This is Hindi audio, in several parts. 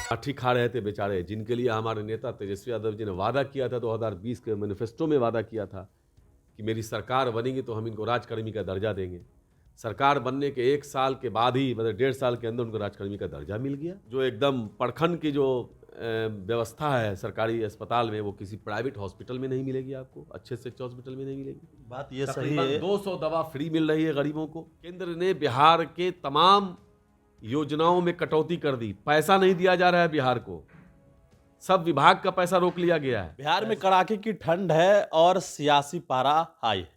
लाठी खा रहे थे बेचारे, जिनके लिए हमारे नेता तेजस्वी यादव जी ने वादा किया था, 2020 के मैनिफेस्टो में वादा किया था कि मेरी सरकार बनेगी तो हम इनको राजकर्मी का दर्जा देंगे। सरकार बनने के 1 साल के बाद ही, मतलब 1.5 साल के अंदर उनको राजकर्मी का दर्जा मिल गया। जो एकदम परखंड की जो व्यवस्था है सरकारी अस्पताल में, वो किसी प्राइवेट हॉस्पिटल में नहीं मिलेगी आपको, अच्छे से अच्छे हॉस्पिटल में नहीं मिलेगी। बात ये सही तकरीबन है। 200 दवा फ्री मिल रही है गरीबों को। केंद्र ने बिहार के तमाम योजनाओं में कटौती कर दी, पैसा नहीं दिया जा रहा है बिहार को, सब विभाग का पैसा रोक लिया गया है। बिहार में कड़ाके की ठंड है और सियासी पारा हाई है।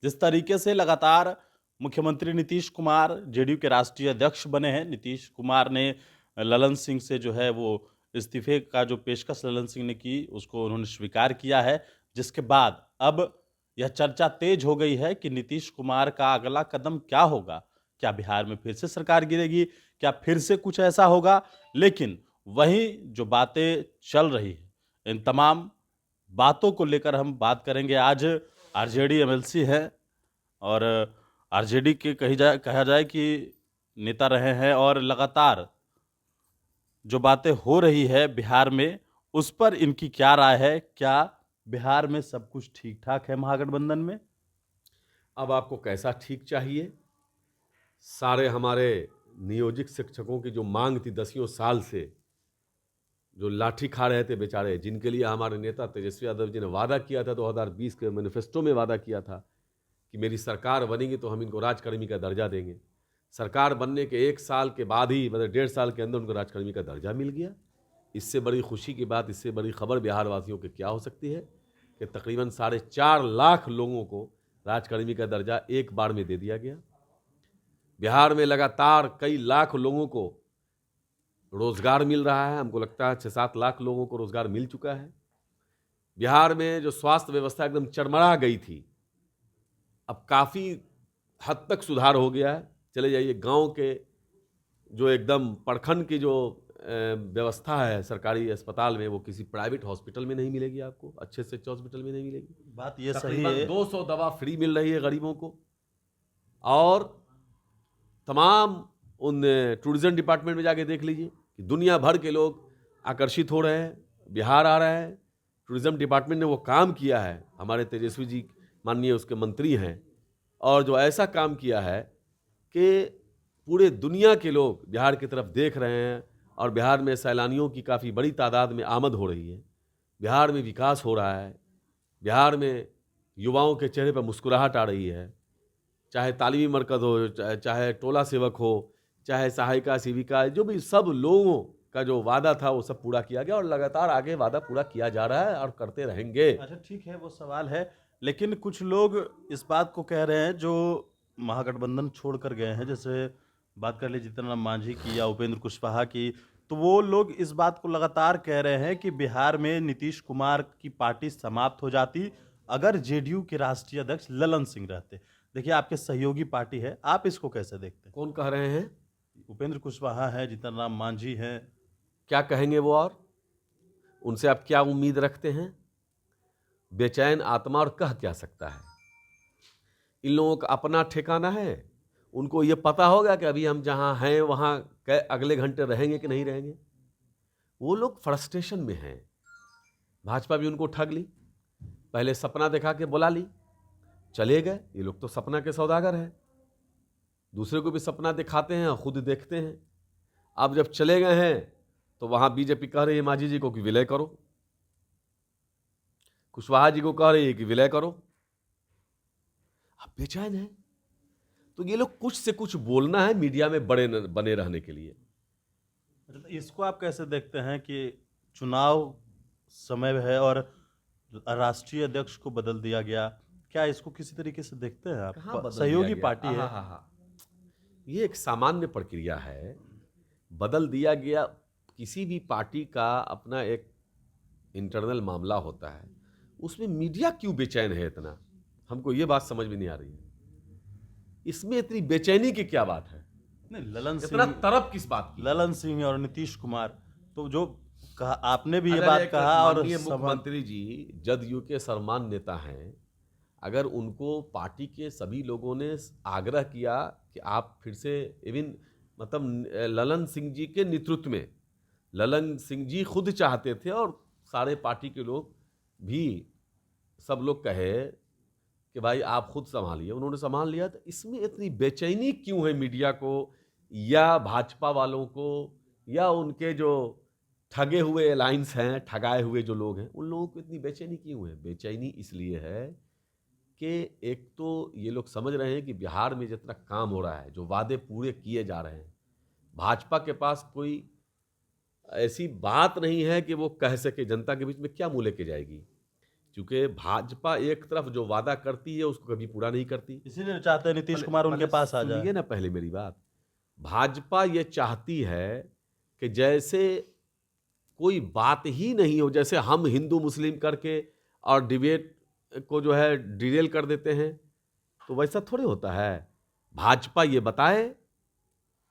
जिस तरीके से लगातार मुख्यमंत्री नीतीश कुमार जेडीयू के राष्ट्रीय अध्यक्ष बने हैं, नीतीश कुमार ने ललन सिंह से जो है वो इस्तीफे का जो पेशकश ललन सिंह ने की, उसको उन्होंने स्वीकार किया है। जिसके बाद अब यह चर्चा तेज हो गई है कि नीतीश कुमार का अगला कदम क्या होगा। क्या बिहार में फिर से सरकार गिरेगी, क्या फिर से कुछ ऐसा होगा? लेकिन वहीं जो बातें चल रही है, इन तमाम बातों को लेकर हम बात करेंगे। आज आरजेडी एमएलसी है और आरजेडी के कहा जाए कि नेता रहे हैं, और लगातार जो बातें हो रही है बिहार में, उस पर इनकी क्या राय है? क्या बिहार में सब कुछ ठीक ठाक है महागठबंधन में? अब आपको कैसा ठीक चाहिए? सारे हमारे नियोजित शिक्षकों की जो मांग थी 10 साल से, जो लाठी खा रहे थे बेचारे, जिनके लिए हमारे नेता तेजस्वी यादव जी ने वादा किया था, 2020 के मैनिफेस्टो में वादा किया था कि मेरी सरकार बनेगी तो हम इनको राजकर्मी का दर्जा देंगे। सरकार बनने के 1 साल के बाद ही, मतलब 1.5 साल के अंदर उनको राजकर्मी का दर्जा मिल गया। इससे बड़ी खुशी की बात, इससे बड़ी खबर बिहार वासियों की क्या हो सकती है कि तकरीबन 4.5 लाख लोगों को राजकर्मी का दर्जा एक बार में दे दिया गया। बिहार में लगातार कई लाख लोगों को रोजगार मिल रहा है। हमको लगता है 6-7 लाख लोगों को रोजगार मिल चुका है। बिहार में जो स्वास्थ्य व्यवस्था एकदम चरमरा गई थी, अब काफ़ी हद तक सुधार हो गया है। चले जाइए गांव के जो एकदम प्रखंड की जो व्यवस्था है सरकारी अस्पताल में, वो किसी प्राइवेट हॉस्पिटल में नहीं मिलेगी आपको, अच्छे से अच्छे हॉस्पिटल में नहीं मिलेगी। बात ये सही तकरीबन है। 200 दवा फ्री मिल रही है गरीबों को। और तमाम उन टूरिज्म डिपार्टमेंट में जाके देख लीजिए कि दुनिया भर के लोग आकर्षित हो रहे हैं, बिहार आ रहे हैं। टूरिज्म डिपार्टमेंट ने वो काम किया है, हमारे तेजस्वी जी माननीय उसके मंत्री हैं, और जो ऐसा काम किया है कि पूरे दुनिया के लोग बिहार की तरफ देख रहे हैं, और बिहार में सैलानियों की काफ़ी बड़ी तादाद में आमद हो रही है। बिहार में विकास हो रहा है। बिहार में युवाओं के चेहरे पर मुस्कुराहट आ रही है। चाहे तालीमी मरकज़ हो, चाहे टोला सेवक हो, चाहे सहायिका सेविका, जो भी सब लोगों का जो वादा था वो सब पूरा किया गया, और लगातार आगे वादा पूरा किया जा रहा है और करते रहेंगे। अच्छा ठीक है, वो सवाल है। लेकिन कुछ लोग इस बात को कह रहे हैं जो महागठबंधन छोड़ कर गए हैं, जैसे बात कर लीजिए जीतन राम मांझी की या उपेंद्र कुशवाहा की, तो वो लोग इस बात को लगातार कह रहे हैं कि बिहार में नीतीश कुमार की पार्टी समाप्त हो जाती अगर जेडीयू के राष्ट्रीय अध्यक्ष ललन सिंह रहते। देखिए, आपके सहयोगी पार्टी है, आप इसको कैसे देखते हैं? कौन कह रहे हैं? उपेंद्र कुशवाहा है, जीतन राम मांझी हैं। क्या कहेंगे वो? और उनसे आप क्या उम्मीद रखते हैं? बेचैन आत्मा और कह क्या सकता है? इन लोगों का अपना ठिकाना है। उनको ये पता होगा कि अभी हम जहाँ हैं वहाँ अगले घंटे रहेंगे कि नहीं रहेंगे। वो लोग फ्रस्ट्रेशन में हैं। भाजपा भी उनको ठग ली, पहले सपना दिखा के बुला ली, चले गए। ये लोग तो सपना के सौदागर हैं, दूसरे को भी सपना दिखाते हैं और खुद देखते हैं। अब जब चले गए हैं तो वहाँ बीजेपी कह रही है मांझी जी को कि विलय करो, कुशवाहा जी को कह रही है कि विलय करो। अब बेचैन है। तो ये लोग कुछ से कुछ बोलना है मीडिया में बने रहने के लिए। इसको आप कैसे देखते हैं कि चुनाव समय है और राष्ट्रीय अध्यक्ष को बदल दिया गया? क्या इसको किसी तरीके से देखते हैं आप? कहाँ बदल सहयोगी दिया गया? पार्टी है। हाँ, ये एक सामान्य प्रक्रिया है। बदल दिया गया, किसी भी पार्टी का अपना एक इंटरनल मामला होता है, उसमें मीडिया क्यों बेचैन है इतना? हमको ये बात समझ में नहीं आ रही है। इसमें इतनी बेचैनी की क्या बात है? नहीं, ललन इतना सिंह, तरफ किस बात की? ललन सिंह और नीतीश कुमार, तो जो कहा आपने भी ये अगर बात एक कहा, और माननीय मुख्यमंत्री जी जदयू के सर्वमान्य नेता हैं, अगर उनको पार्टी के सभी लोगों ने आग्रह किया कि आप फिर से, इवन मतलब ललन सिंह जी के नेतृत्व में ललन सिंह जी खुद चाहते थे और सारे पार्टी के लोग भी, सब लोग कहे कि भाई आप खुद संभालिए, उन्होंने संभाल लिया। तो इसमें इतनी बेचैनी क्यों है मीडिया को या भाजपा वालों को या उनके जो ठगे हुए अलायंस हैं, ठगाए हुए जो लोग हैं, उन लोगों को इतनी बेचैनी क्यों है? बेचैनी इसलिए है कि एक तो ये लोग समझ रहे हैं कि बिहार में जितना काम हो रहा है, जो वादे पूरे किए जा रहे हैं, भाजपा के पास कोई ऐसी बात नहीं है कि वो कह सके जनता के बीच में क्या मुंह लेके जाएगी, क्योंकि भाजपा एक तरफ जो वादा करती है उसको कभी पूरा नहीं करती। इसीलिए चाहते हैं नीतीश कुमार उनके पास आ जाए। सुनिए ना पहले मेरी बात। भाजपा ये चाहती है कि जैसे कोई बात ही नहीं हो, जैसे हम हिंदू मुस्लिम करके और डिबेट को जो है डिरेल कर देते हैं, तो वैसा थोड़ी होता है। भाजपा ये बताए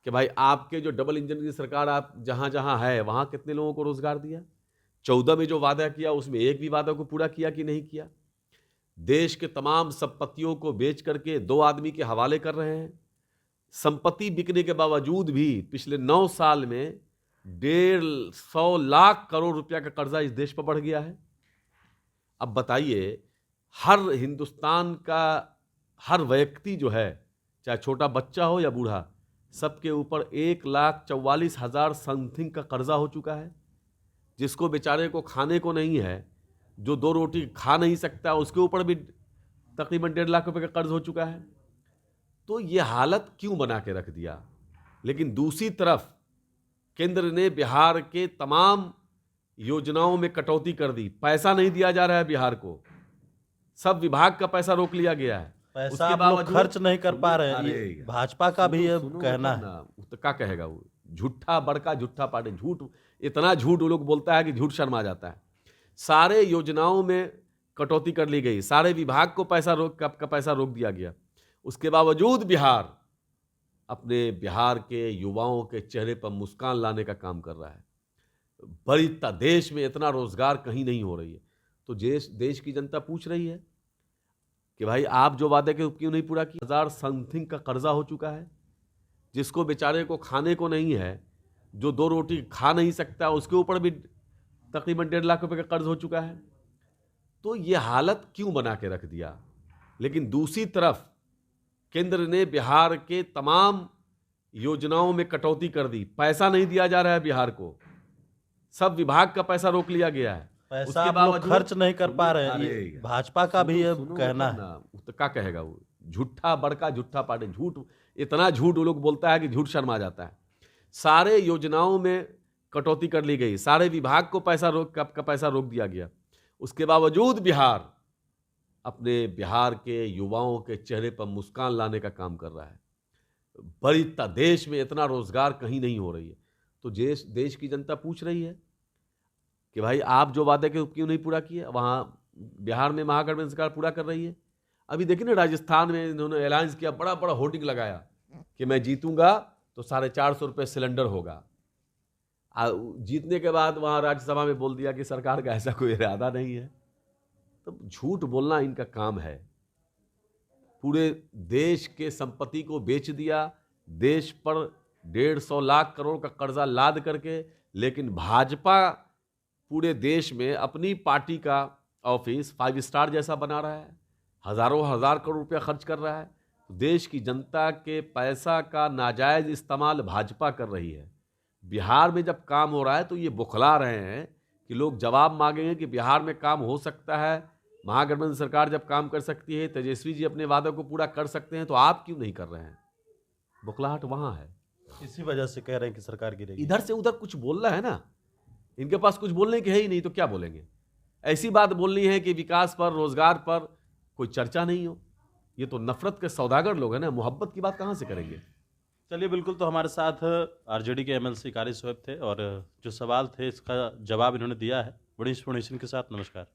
कि भाई आपके जो डबल इंजन की सरकार आप जहां जहां है वहां कितने लोगों को रोजगार दिया, 14 में जो वादा किया उसमें एक भी वादा को पूरा किया कि नहीं किया। देश के तमाम संपत्तियों को बेच करके 2 आदमी के हवाले कर रहे हैं। संपत्ति बिकने के बावजूद भी पिछले 9 साल में 150 लाख करोड़ रुपया का कर्जा इस देश पर बढ़ गया है। अब बताइए, हर हिंदुस्तान का हर व्यक्ति जो है, चाहे छोटा बच्चा हो या बूढ़ा, सबके ऊपर 1,44,000 समथिंग का कर्जा हो चुका है। जिसको बेचारे को खाने को नहीं है, जो 2 रोटी खा नहीं सकता, उसके ऊपर भी तकरीबन 1.5 लाख रुपए का कर्ज हो चुका है। तो ये हालत क्यों बना के रख दिया? लेकिन दूसरी तरफ केंद्र ने बिहार के तमाम योजनाओं में कटौती कर दी, पैसा नहीं दिया जा रहा है बिहार को, सब विभाग का पैसा रोक लिया गया है। पैसा आप लोग खर्च नहीं कर पा रहे हैं, ये भाजपा का भी ये कहना है। तो क्या कहेगा वो? झूठा बड़का झूठा पार्टी, झूठ, इतना झूठ वो लोग बोलता है कि झूठ शर्म आ जाता है। सारे योजनाओं में कटौती कर ली गई, सारे विभाग को पैसा रोक दिया गया। उसके बावजूद बिहार अपने बिहार के युवाओं के चेहरे पर मुस्कान लाने का काम कर रहा है। बड़ी देश में इतना रोजगार कहीं नहीं हो रही है। तो देश की जनता पूछ रही है कि भाई आप जो वादे के क्यों नहीं पूरा किया? 1000 समथिंग का कर्जा हो चुका है। जिसको बेचारे को खाने को नहीं है, जो 2 रोटी खा नहीं सकता, उसके ऊपर भी तकरीबन 1.5 लाख रुपए का कर्ज हो चुका है। तो ये हालत क्यों बना के रख दिया? लेकिन दूसरी तरफ केंद्र ने बिहार के तमाम योजनाओं में कटौती कर दी, पैसा नहीं दिया जा रहा है बिहार को, सब विभाग का पैसा रोक लिया गया है। पैसा आप लोग खर्च नहीं कर पा रहे हैं, ये भाजपा का भी ये कहना है। तो क्या कहेगा वो? झूठा बड़का झूठा पार्टी, झूठ, इतना झूठ वो लोग बोलता है कि झूठ शर्म आ जाता है। सारे योजनाओं में कटौती कर ली गई, सारे विभाग को पैसा रोक दिया गया। उसके बावजूद बिहार अपने बिहार के युवाओं के चेहरे पर मुस्कान लाने का काम कर रहा है। बड़ी देश में इतना रोजगार कहीं नहीं हो रही है। तो देश की जनता पूछ रही है कि भाई आप जो वादे के क्यों नहीं पूरा किए? वहां बिहार में महागठबंधन सरकार पूरा कर रही है। अभी देखिए ना, राजस्थान में इन्होंने अलायंस किया, बड़ा बड़ा होर्डिंग लगाया कि मैं जीतूंगा तो 450 रुपये सिलेंडर होगा। जीतने के बाद वहां राज्यसभा में बोल दिया कि सरकार का ऐसा कोई इरादा नहीं है। तो झूठ बोलना इनका काम है। पूरे देश के संपत्ति को बेच दिया, देश पर 150 लाख करोड़ का कर्जा लाद करके। लेकिन भाजपा पूरे देश में अपनी पार्टी का ऑफिस 5 स्टार जैसा बना रहा है, हजारों हजार करोड़ रुपया खर्च कर रहा है। देश की जनता के पैसा का नाजायज इस्तेमाल भाजपा कर रही है। बिहार में जब काम हो रहा है तो ये बुखला रहे हैं कि लोग जवाब मांगेंगे कि बिहार में काम हो सकता है, महागठबंधन सरकार जब काम कर सकती है, तेजस्वी जी अपने वादों को पूरा कर सकते हैं, तो आप क्यों नहीं कर रहे हैं? बुखलाहट वहां है। इसी वजह से कह रहे हैं कि सरकार गिरेगी। इधर से उधर कुछ बोलना है ना, इनके पास कुछ बोलने की है ही नहीं, तो क्या बोलेंगे? ऐसी बात बोलनी है कि विकास पर, रोजगार पर कोई चर्चा नहीं हो। ये तो नफरत के सौदागर लोग हैं ना, मोहब्बत की बात कहां से करेंगे? चलिए, बिल्कुल। तो हमारे साथ आरजेडी के एमएलसी कारी शोएब थे और जो सवाल थे इसका जवाब इन्होंने दिया है बड़ी इंफॉर्मेशन के साथ। नमस्कार।